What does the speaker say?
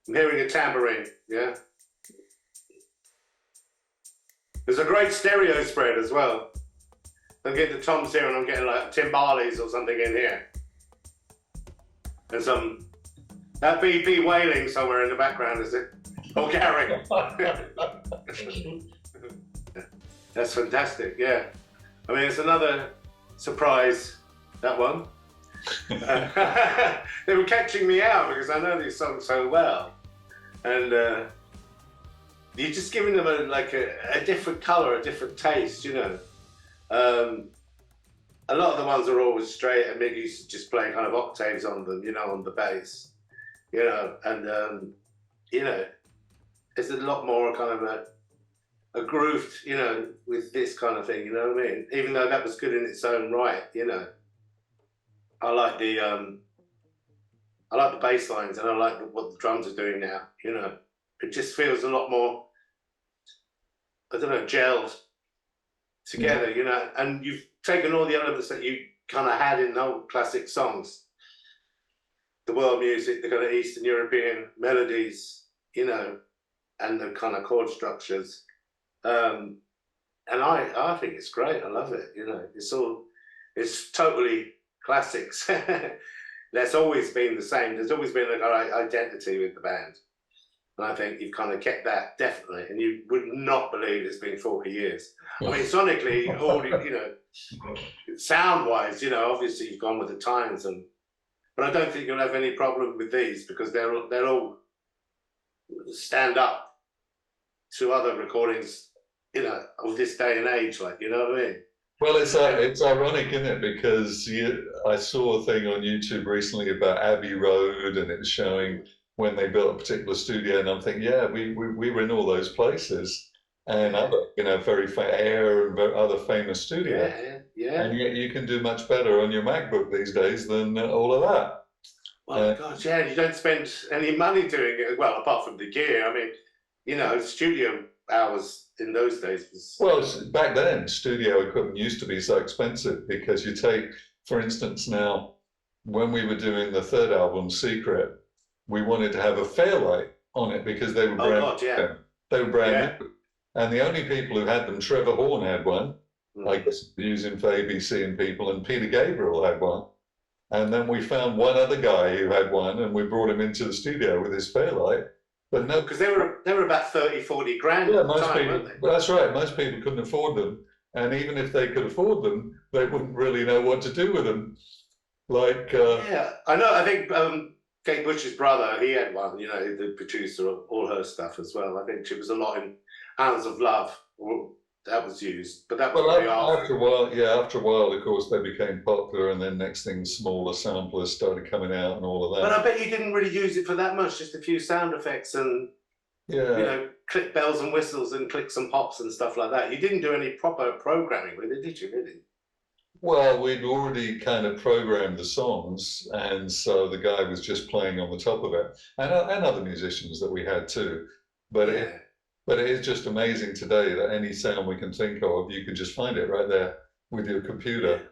I'm hearing a tambourine, yeah. There's a great stereo spread as well. I'm getting the toms here and I'm getting like timbales or something in here. And some, that BP wailing somewhere in the background, is it? Oh, Gary. That's fantastic, yeah. I mean, it's another surprise, that one. They were catching me out because I know these songs so well. And you're just giving them a different color, a different taste, you know. A lot of the ones are always straight, and Mick used to just play kind of octaves on them, you know, on the bass, you know, and you know, there's a lot more kind of a groove, you know, with this kind of thing, you know what I mean? Even though that was good in its own right, you know. I like the bass lines, and I like what the drums are doing now, you know. It just feels a lot more, I don't know, gelled together, you know, and you've taken all the elements that you kind of had in the old classic songs, the world music, the kind of Eastern European melodies, you know, and the kind of chord structures. And I think it's great. I love it, you know. It's totally classics. That's always been the same. There's always been a kind of identity with the band. And I think you've kind of kept that, definitely. And you would not believe it's been 40 years. I mean, sonically, you know, sound-wise, you know, obviously you've gone with the times. But I don't think you'll have any problem with these because they'll all stand up to other recordings, you know, of this day and age, like, you know what I mean? Well, it's ironic, isn't it? Because I saw a thing on YouTube recently about Abbey Road, and it was showing when they built a particular studio, and I'm thinking, yeah, we were in all those places, and other, you know, Air and other famous studios. Yeah. And yet you can do much better on your MacBook these days than all of that. Well, God, yeah, you don't spend any money doing it. Well, apart from the gear, I mean, you know, studio hours in those days was... Well, back then, studio equipment used to be so expensive because you take, for instance, now, when we were doing the third album, Secret, we wanted to have a Fairlight on it because they were brand new. They were brand new. And the only people who had them, Trevor Horn had one, I guess using for ABC and people, and Peter Gabriel had one. And then we found one other guy who had one, and we brought him into the studio with his Fairlight. But no, because they were about 30, 40 grand at the time, weren't they? Well, that's right. Most people couldn't afford them, and even if they could afford them, they wouldn't really know what to do with them. Like yeah, I know. I think Kate Bush's brother, he had one. You know, the producer of all her stuff as well. I think she was a lot in Hounds of Love. That was used, but that was after a while. Yeah, after a while, of course, they became popular, and then next thing, smaller samplers started coming out and all of that. But I bet you didn't really use it for that much, just a few sound effects and you know, click bells and whistles and clicks and pops and stuff like that. You didn't do any proper programming with it, did you? Really? Well, we'd already kind of programmed the songs, and so the guy was just playing on the top of it, and other musicians that we had too. But it is just amazing today that any sound we can think of, you can just find it right there with your computer.